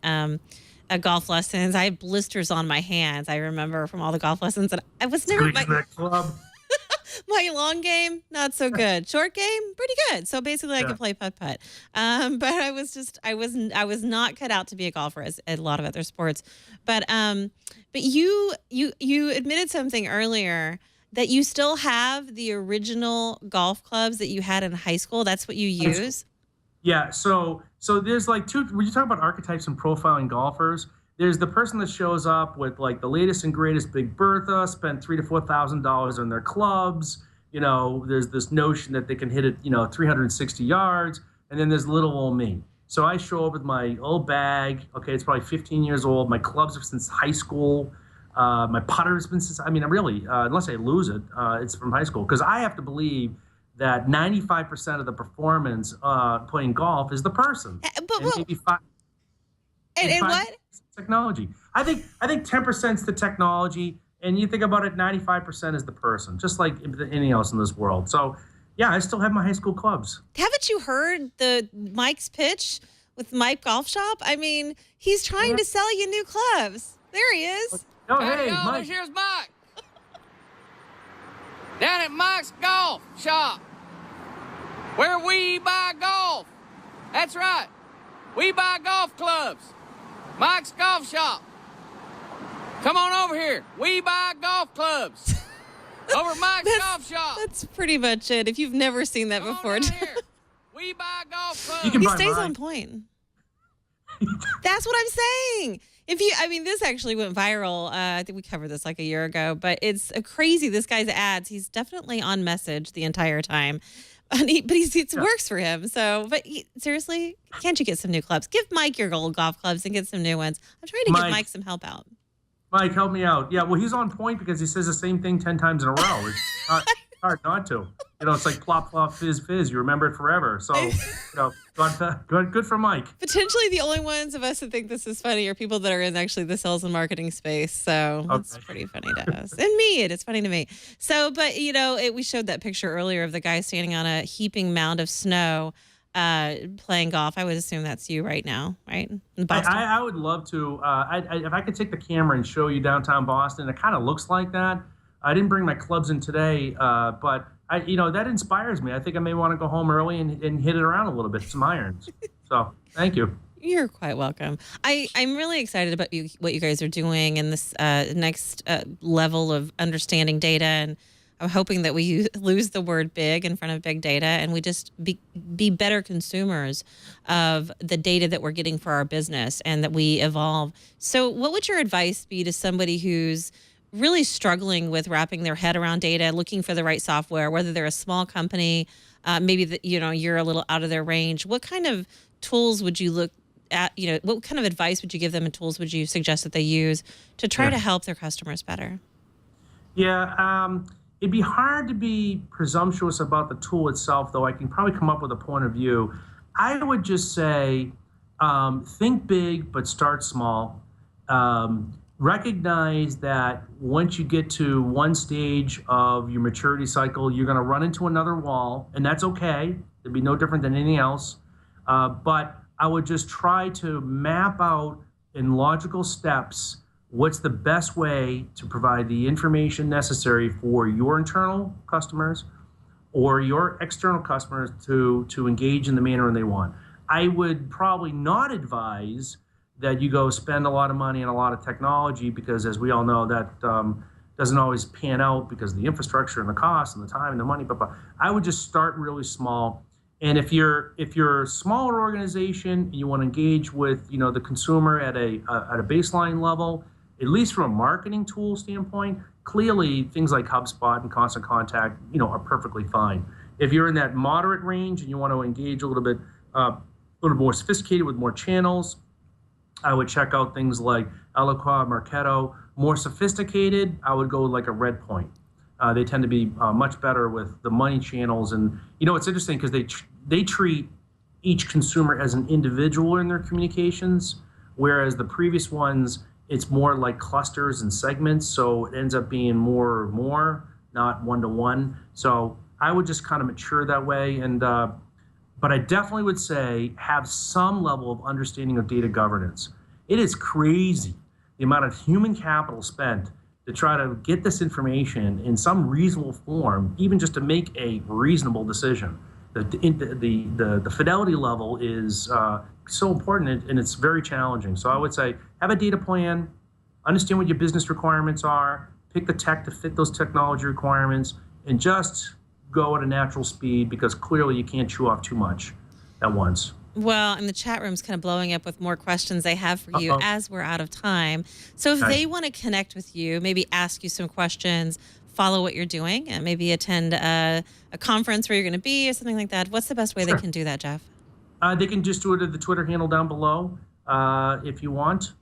golf lessons. I had blisters on my hands, I remember, from all the golf lessons. And I was never my long game, not so good. Short game, pretty good. So basically I could play putt-putt. But I was not cut out to be a golfer as a lot of other sports. But you admitted something earlier, that you still have the original golf clubs that you had in high school. That's what you use? Yeah, so there's like two, when you talk about archetypes and profiling golfers, there's the person that shows up with like the latest and greatest Big Bertha, spent $3,000 to $4,000 on their clubs. There's this notion that they can hit it, 360 yards, and then there's little old me. So I show up with my old bag. Okay, it's probably 15 years old. My clubs are since high school. My putter's been since, really, unless I lose it, it's from high school. Because I have to believe that 95% of the performance playing golf is the person. But maybe five what? Technology. I think 10% is the technology, and you think about it, 95% is the person, just like anything else in this world. So, yeah, I still have my high school clubs. Haven't you heard the Mike's pitch with Mike Golf Shop? I mean, he's trying to sell you new clubs. There he is. Oh, hey, Mike. Here's Mike. Down at Mike's Golf Shop. Where we buy golf. That's right. We buy golf clubs. Mike's Golf Shop. Come on over here. We buy golf clubs. Over at Mike's Golf Shop. That's pretty much it. If you've never seen that Come before. on down here. We buy golf clubs. You can He buy stays mine. on point. That's what I'm saying. This actually went viral. I think we covered this like a year ago, but it's crazy. This guy's ads. He's definitely on message the entire time, it works for him. So, seriously, can't you get some new clubs? Give Mike your old golf clubs and get some new ones. I'm trying to give Mike some help out. Mike, help me out. Yeah, well, he's on point because he says the same thing 10 times in a row. It's hard not to. It's like plop, plop, fizz, fizz. You remember it forever. So, good for Mike. Potentially the only ones of us that think this is funny are people that are in actually the sales and marketing space. So it's pretty funny to us. And me, it is funny to me. So, but, we showed that picture earlier of the guy standing on a heaping mound of snow playing golf. I would assume that's you right now, right? In Boston. I would love to. If I could take the camera and show you downtown Boston, it kind of looks like that. I didn't bring my clubs in today, but that inspires me. I think I may want to go home early and hit it around a little bit, some irons. So thank you. You're quite welcome. I'm really excited about what you guys are doing in this next level of understanding data, and I'm hoping that we lose the word big in front of big data, and we just be better consumers of the data that we're getting for our business, and that we evolve. So what would your advice be to somebody who's really struggling with wrapping their head around data, looking for the right software, whether they're a small company, maybe you're a little out of their range? What kind of tools would you look at? What kind of advice would you give them, and tools would you suggest that they use to try to help their customers better? Yeah, it'd be hard to be presumptuous about the tool itself, though I can probably come up with a point of view. I would just say, think big, but start small. Recognize that once you get to one stage of your maturity cycle, you're going to run into another wall, and that's okay. It'd be no different than anything else. But I would just try to map out in logical steps what's the best way to provide the information necessary for your internal customers or your external customers to engage in the manner they want. I would probably not advise that you go spend a lot of money and a lot of technology, because as we all know, that doesn't always pan out because of the infrastructure and the cost and the time and the money. But I would just start really small. And if you're a smaller organization and you want to engage with the consumer at a baseline level, at least from a marketing tool standpoint, clearly things like HubSpot and Constant Contact are perfectly fine. If you're in that moderate range and you want to engage a little bit more sophisticated with more channels, I would check out things like Eloqua, Marketo. More sophisticated, I would go like a Redpoint. They tend to be much better with the money channels. And it's interesting because they treat each consumer as an individual in their communications, whereas the previous ones, it's more like clusters and segments. So it ends up being more, not one-to-one. So I would just kind of mature that way. And but I definitely would say have some level of understanding of data governance. It is crazy the amount of human capital spent to try to get this information in some reasonable form, even just to make a reasonable decision. The fidelity level is so important, and it's very challenging. So I would say have a data plan, understand what your business requirements are, pick the tech to fit those technology requirements, and just go at a natural speed, because clearly you can't chew off too much at once. Well, and the chat room's kind of blowing up with more questions they have for you as we're out of time. So if they want to connect with you, maybe ask you some questions, follow what you're doing, and maybe attend a conference where you're going to be or something like that, what's the best way they can do that, Jeff? They can just do it at the Twitter handle down below if you want.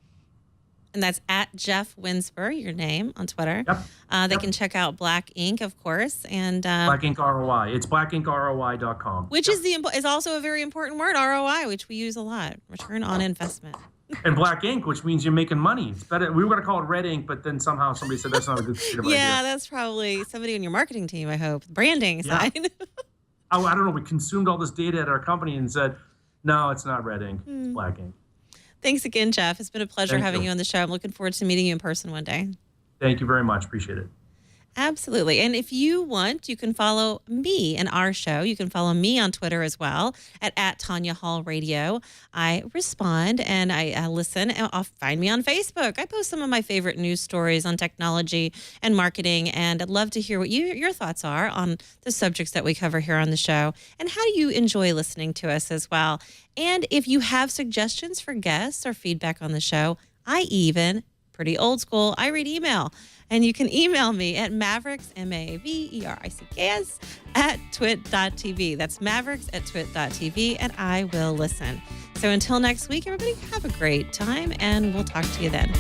And that's at Jeff Winsper, your name on Twitter. Yep. They can check out Black Ink, of course, and Black Ink ROI. It's blackinkroi.com. Which is also a very important word, ROI, which we use a lot. Return on investment. And Black Ink, which means you're making money. It's better. We were going to call it Red Ink, but then somehow somebody said that's not a good idea. Yeah, that's probably somebody in your marketing team, I hope. Branding side. I don't know. We consumed all this data at our company and said, no, it's not Red Ink. It's Black Ink. Thanks again, Jeff. It's been a pleasure having you on the show. I'm looking forward to meeting you in person one day. Thank you very much. Appreciate it. Absolutely. And if you want, you can follow me and our show. You can follow me on Twitter as well at Tonya Hall Radio. I respond and I listen. And find me on Facebook. I post some of my favorite news stories on technology and marketing. And I'd love to hear what your thoughts are on the subjects that we cover here on the show. And how do you enjoy listening to us as well? And if you have suggestions for guests or feedback on the show, pretty old school, I read email. And you can email me at Mavericks, Mavericks, @twit.tv. That's Mavericks@twit.tv, and I will listen. So until next week, everybody have a great time, and we'll talk to you then.